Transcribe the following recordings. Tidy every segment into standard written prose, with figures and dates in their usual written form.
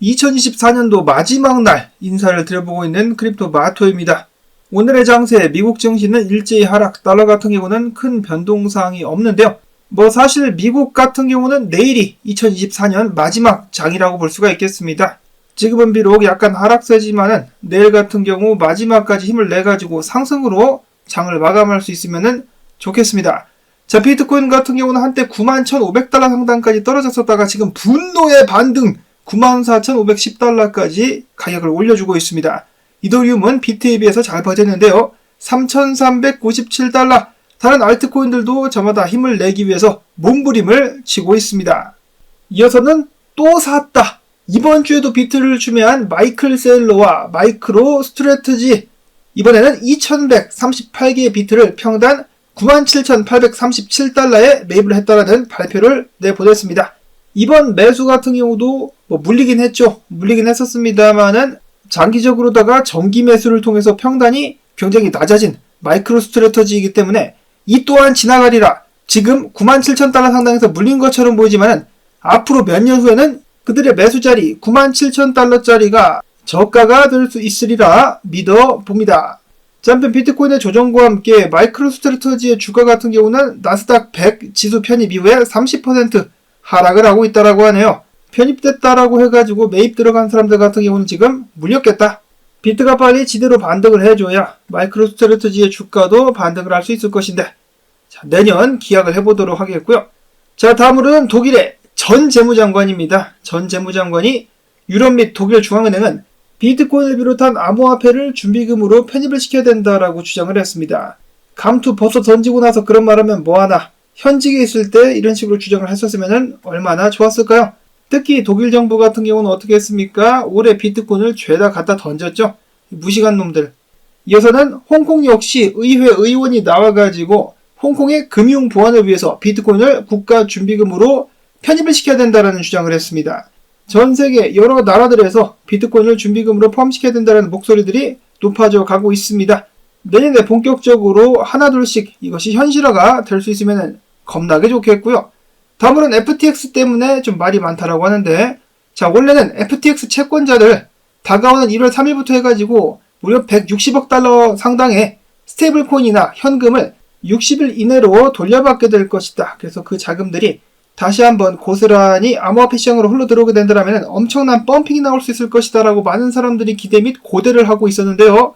2024년도 마지막 날 인사를 드려보고 있는 크립토마토입니다. 오늘의 장세 미국 증시는 일제히 하락, 달러 같은 경우는 큰 변동사항이 없는데요. 사실 미국 같은 경우는 내일이 2024년 마지막 장이라고 볼 수가 있겠습니다. 지금은 비록 약간 하락세지만은 내일 같은 경우 마지막까지 힘을 내가지고 상승으로 장을 마감할 수 있으면 좋겠습니다. 자, 비트코인 같은 경우는 한때 91,500달러 상단까지 떨어졌었다가 지금 분노의 반등 94,510달러까지 가격을 올려주고 있습니다. 이더리움은 비트에 비해서 잘 버텼는데요. 3,397달러. 다른 알트코인들도 저마다 힘을 내기 위해서 몸부림을 치고 있습니다. 이어서는 또 샀다. 이번 주에도 비트를 추매한 마이클 세일러와 마이크로 스트래티지. 이번에는 2,138개의 비트를 평단 97,837달러에 매입을 했다라는 발표를 내보냈습니다. 이번 매수 같은 경우도 물리긴 했죠. 물리긴 했었습니다만은 장기적으로다가 정기 매수를 통해서 평단이 굉장히 낮아진 마이크로 스트래티지이기 때문에 이 또한 지나가리라. 지금 97,000달러 상당에서 물린 것처럼 보이지만은 앞으로 몇 년 후에는 그들의 매수 자리 97,000달러짜리가 저가가 될 수 있으리라 믿어봅니다. 한편 비트코인의 조정과 함께 마이크로 스트래티지의 주가 같은 경우는 나스닥 100 지수 편입 이후에 30% 하락을 하고 있다라고 하네요. 편입됐다라고 해가지고 매입 들어간 사람들 같은 경우는 지금 물렸겠다. 비트가 빨리 지대로 반등을 해줘야 마이크로 스트래티지의 주가도 반등을 할 수 있을 것인데, 자, 내년 기약을 해보도록 하겠고요. 자, 다음으로는 독일의 전 재무장관입니다. 전 재무장관이 유럽 및 독일 중앙은행은 비트코인을 비롯한 암호화폐를 준비금으로 편입을 시켜야 된다라고 주장을 했습니다. 감투 벗어 던지고 나서 그런 말하면 뭐하나, 현직에 있을 때 이런 식으로 주장을 했었으면 얼마나 좋았을까요? 특히 독일 정부 같은 경우는 어떻게 했습니까? 올해 비트코인을 죄다 갖다 던졌죠. 무식한 놈들. 이어서는 홍콩 역시 의회 의원이 나와가지고 홍콩의 금융 보안을 위해서 비트코인을 국가 준비금으로 편입을 시켜야 된다는 주장을 했습니다. 전 세계 여러 나라들에서 비트코인을 준비금으로 포함시켜야 된다는 목소리들이 높아져 가고 있습니다. 내년에 본격적으로 하나둘씩 이것이 현실화가 될 수 있으면 겁나게 좋겠고요. 다음으로는 FTX 때문에 좀 말이 많다라고 하는데, 자, 원래는 FTX 채권자들 다가오는 1월 3일부터 해가지고 무려 160억 달러 상당의 스테이블 코인이나 현금을 60일 이내로 돌려받게 될 것이다. 그래서 그 자금들이 다시 한번 고스란히 암호화폐 시장으로 흘러들어오게 된다면 엄청난 펌핑이 나올 수 있을 것이다 라고 많은 사람들이 기대 및 고대를 하고 있었는데요.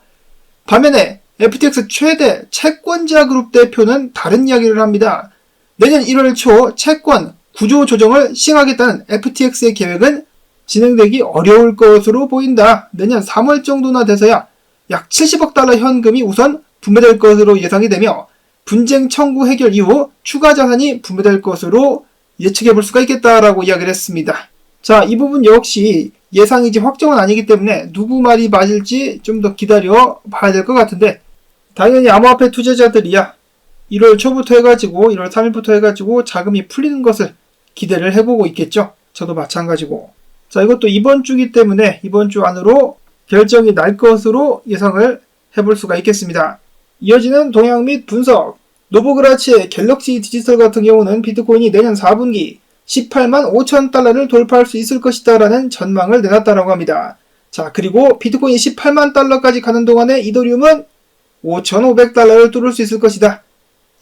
반면에 FTX 최대 채권자 그룹 대표는 다른 이야기를 합니다. 내년 1월 초 채권 구조 조정을 시행하겠다는 FTX의 계획은 진행되기 어려울 것으로 보인다. 내년 3월 정도나 돼서야 약 70억 달러 현금이 우선 분배될 것으로 예상이 되며 분쟁 청구 해결 이후 추가 자산이 분배될 것으로 예측해 볼 수가 있겠다라고 이야기를 했습니다. 자, 이 부분 역시 예상이지 확정은 아니기 때문에 누구 말이 맞을지 좀 더 기다려 봐야 될 것 같은데, 당연히 암호화폐 투자자들이야 1월 초부터 해가지고 1월 3일부터 해가지고 자금이 풀리는 것을 기대를 해보고 있겠죠. 저도 마찬가지고. 자, 이것도 이번 주기 때문에 이번 주 안으로 결정이 날 것으로 예상을 해볼 수가 있겠습니다. 이어지는 동향 및 분석. 노보그라치의 갤럭시 디지털 같은 경우는 비트코인이 내년 4분기 18만 5천 달러를 돌파할 수 있을 것이다 라는 전망을 내놨다라고 합니다. 자, 그리고 비트코인이 18만 달러까지 가는 동안에 이더리움은 5,500달러를 뚫을 수 있을 것이다.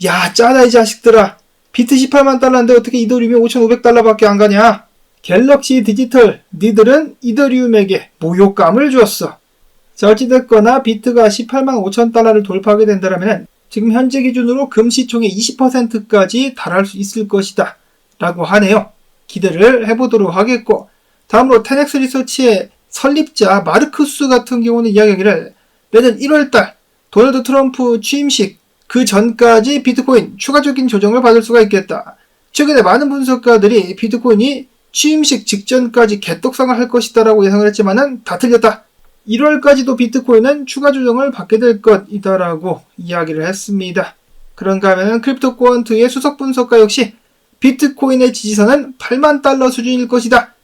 야, 짜다 이 자식들아. 비트 18만 달러인데 어떻게 이더리움이 5,500달러밖에 안 가냐? 갤럭시 디지털, 니들은 이더리움에게 모욕감을 주었어. 자, 어찌됐거나 비트가 18만 5천 달러를 돌파하게 된다면 지금 현재 기준으로 금시총의 20%까지 달할 수 있을 것이다 라고 하네요. 기대를 해보도록 하겠고, 다음으로 테넥스 리서치의 설립자 마르쿠스 같은 경우는 이야기하기를 내년 1월달 도널드 트럼프 취임식 그 전까지 비트코인 추가적인 조정을 받을 수가 있겠다. 최근에 많은 분석가들이 비트코인이 취임식 직전까지 개떡상을 할 것이다 라고 예상을 했지만은 다 틀렸다. 1월까지도 비트코인은 추가 조정을 받게 될 것이다 라고 이야기를 했습니다. 그런가 하면 크립토 퀀트의 수석 분석가 역시 비트코인의 지지선은 8만 달러 수준일 것이다.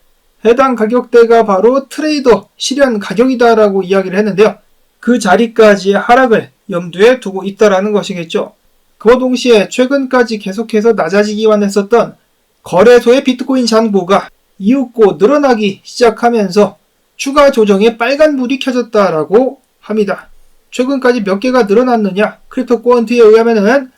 해당 가격대가 바로 트레이더 실현 가격이다 라고 이야기를 했는데요. 그 자리까지의 하락을 염두에 두고 있다라는 것이겠죠. 그와 동시에 최근까지 계속해서 낮아지기만 했었던 거래소의 비트코인 잔고가 이윽고 늘어나기 시작하면서 추가 조정에 빨간불이 켜졌다라고 합니다. 최근까지 몇 개가 늘어났느냐? 크립토코언트에 의하면은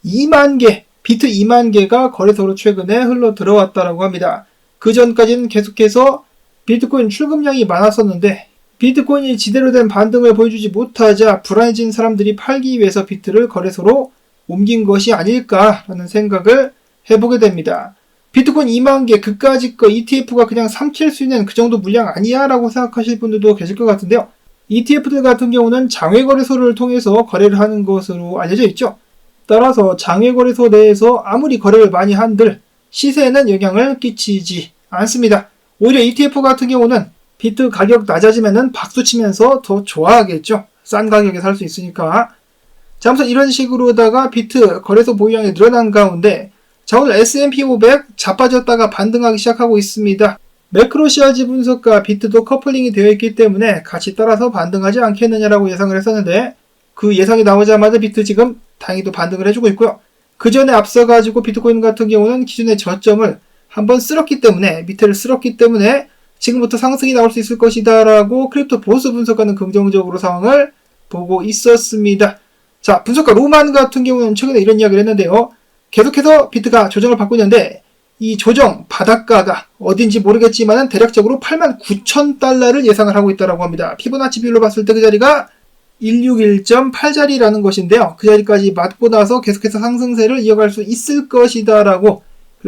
2만 개, 비트 2만 개가 거래소로 최근에 흘러 들어왔다라고 합니다. 그 전까지는 계속해서 비트코인 출금량이 많았었는데 비트코인이 제대로 된 반등을 보여주지 못하자 불안해진 사람들이 팔기 위해서 비트를 거래소로 옮긴 것이 아닐까라는 생각을 해보게 됩니다. 비트코인 2만 개 그까짓 거 ETF가 그냥 삼킬 수 있는 그 정도 물량 아니야 라고 생각하실 분들도 계실 것 같은데요. ETF들 같은 경우는 장외거래소를 통해서 거래를 하는 것으로 알려져 있죠. 따라서 장외거래소 내에서 아무리 거래를 많이 한들 시세에는 영향을 끼치지 않습니다. 오히려 ETF 같은 경우는 비트 가격 낮아지면은 박수치면서 더 좋아하겠죠. 싼 가격에 살 수 있으니까. 자, 아무튼 이런 식으로다가 비트 거래소 보유량이 늘어난 가운데 자, 오늘 S&P 500 자빠졌다가 반등하기 시작하고 있습니다. 매크로CRG 분석과 비트도 커플링이 되어 있기 때문에 같이 따라서 반등하지 않겠느냐라고 예상을 했었는데 그 예상이 나오자마자 비트 지금 다행히도 반등을 해주고 있고요. 그 전에 앞서가지고 비트코인 같은 경우는 기존의 저점을 한번 쓸었기 때문에 밑에를 쓸었기 때문에 지금부터 상승이 나올 수 있을 것이다 라고 크립토 보수 분석가는 긍정적으로 상황을 보고 있었습니다. 자, 분석가 로만 같은 경우는 최근에 이런 이야기를 했는데요. 계속해서 비트가 조정을 받고 있는데 이 조정 바닷가가 어딘지 모르겠지만 대략적으로 89,000달러를 예상을 하고 있다고 합니다. 피보나치 비율로 봤을 때 그 자리가 161.8자리라는 것인데요. 그 자리까지 맞고 나서 계속해서 상승세를 이어갈 수 있을 것이다 라고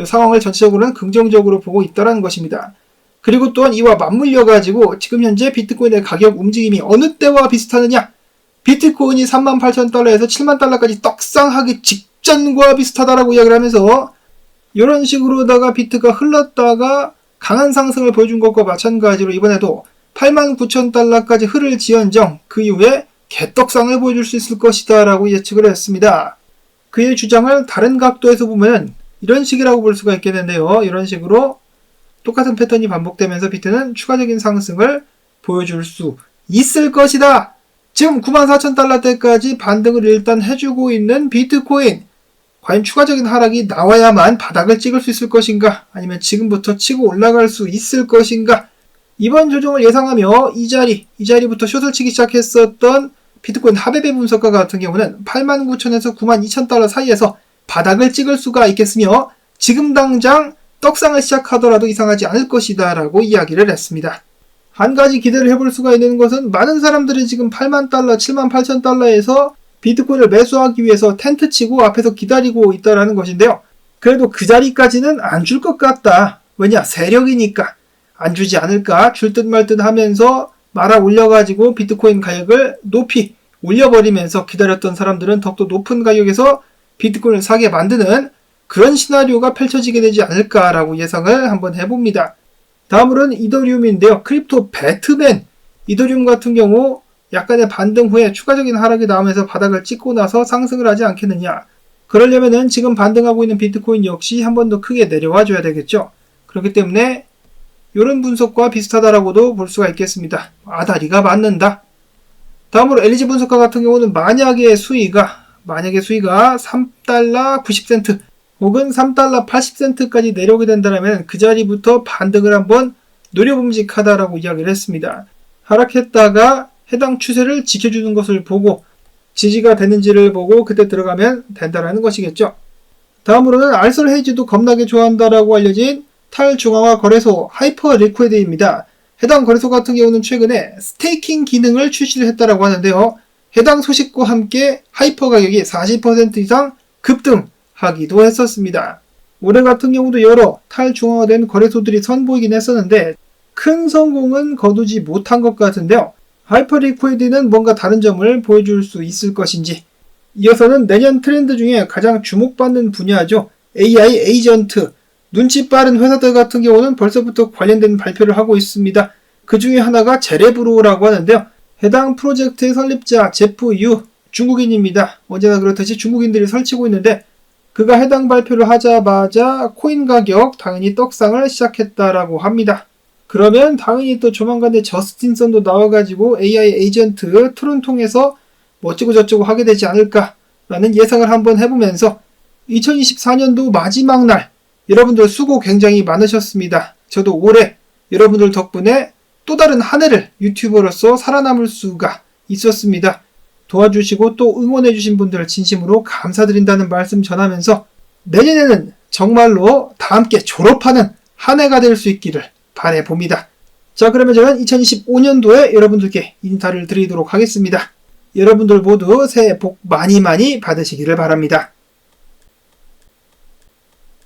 상황을 전체적으로는 긍정적으로 보고 있다는 것입니다. 그리고 또한 이와 맞물려 가지고 지금 현재 비트코인의 가격 움직임이 어느 때와 비슷하느냐? 비트코인이 38,000달러에서 70,000달러까지 떡상하기 직전과 비슷하다라고 이야기를 하면서 이런 식으로다가 비트가 흘렀다가 강한 상승을 보여준 것과 마찬가지로 이번에도 89,000달러까지 흐를 지연정 그 이후에 개떡상을 보여줄 수 있을 것이다 라고 예측을 했습니다. 그의 주장을 다른 각도에서 보면 이런 식이라고 볼 수가 있겠는데요. 이런 식으로 똑같은 패턴이 반복되면서 비트는 추가적인 상승을 보여줄 수 있을 것이다. 지금 94,000달러대까지 반등을 일단 해주고 있는 비트코인. 과연 추가적인 하락이 나와야만 바닥을 찍을 수 있을 것인가? 아니면 지금부터 치고 올라갈 수 있을 것인가? 이번 조정을 예상하며 이 자리부터 숏을 치기 시작했었던 비트코인 하베베 분석가 같은 경우는 89,000에서 92,000달러 사이에서 바닥을 찍을 수가 있겠으며 지금 당장 떡상을 시작하더라도 이상하지 않을 것이다 라고 이야기를 했습니다. 한 가지 기대를 해볼 수가 있는 것은 많은 사람들이 지금 80,000달러, 78,000달러에서 비트코인을 매수하기 위해서 텐트 치고 앞에서 기다리고 있다라는 것인데요. 그래도 그 자리까지는 안 줄 것 같다. 왜냐? 세력이니까 안 주지 않을까? 줄 듯 말 듯 하면서 말아 올려가지고 비트코인 가격을 높이 올려버리면서 기다렸던 사람들은 더욱더 높은 가격에서 비트코인을 사게 만드는 그런 시나리오가 펼쳐지게 되지 않을까라고 예상을 한번 해봅니다. 다음으로는 이더리움인데요. 크립토 배트맨 이더리움 같은 경우 약간의 반등 후에 추가적인 하락이 나오면서 바닥을 찍고 나서 상승을 하지 않겠느냐. 그러려면은 지금 반등하고 있는 비트코인 역시 한 번 더 크게 내려와 줘야 되겠죠. 그렇기 때문에 이런 분석과 비슷하다라고도 볼 수가 있겠습니다. 아다리가 맞는다. 다음으로 LG 분석가 같은 경우는 만약에 수위가 3달러 90센트 혹은 3달러 80센트까지 내려오게 된다면 그 자리부터 반등을 한번 노려봄직하다라고 이야기를 했습니다. 하락했다가 해당 추세를 지켜주는 것을 보고 지지가 되는지를 보고 그때 들어가면 된다라는 것이겠죠. 다음으로는 알솔 헤이즈도 겁나게 좋아한다라고 알려진 탈중앙화 거래소 하이퍼 리퀴드입니다. 해당 거래소 같은 경우는 최근에 스테이킹 기능을 출시를 했다라고 하는데요. 해당 소식과 함께 하이퍼 가격이 40% 이상 급등하기도 했었습니다. 올해 같은 경우도 여러 탈중앙화된 거래소들이 선보이긴 했었는데 큰 성공은 거두지 못한 것 같은데요. 하이퍼 리퀴드는 뭔가 다른 점을 보여줄 수 있을 것인지. 이어서는 내년 트렌드 중에 가장 주목받는 분야죠. AI 에이전트. 눈치 빠른 회사들 같은 경우는 벌써부터 관련된 발표를 하고 있습니다. 그 중에 하나가 제레브로라고 하는데요. 해당 프로젝트의 설립자 제프 유, 중국인입니다. 언제나 그렇듯이 중국인들이 설치고 있는데 그가 해당 발표를 하자마자 코인 가격 당연히 떡상을 시작했다라고 합니다. 그러면 당연히 또 조만간에 저스틴 선도 나와가지고 AI 에이전트 툴을 통해서 어쩌고 저쩌고 하게 되지 않을까라는 예상을 한번 해보면서 2024년도 마지막 날 여러분들 수고 굉장히 많으셨습니다. 저도 올해 여러분들 덕분에 또 다른 한 해를 유튜버로서 살아남을 수가 있었습니다. 도와주시고 또 응원해주신 분들 진심으로 감사드린다는 말씀 전하면서 내년에는 정말로 다 함께 졸업하는 한 해가 될 수 있기를 바라봅니다. 자, 그러면 저는 2025년도에 여러분들께 인사를 드리도록 하겠습니다. 여러분들 모두 새해 복 많이 받으시기를 바랍니다.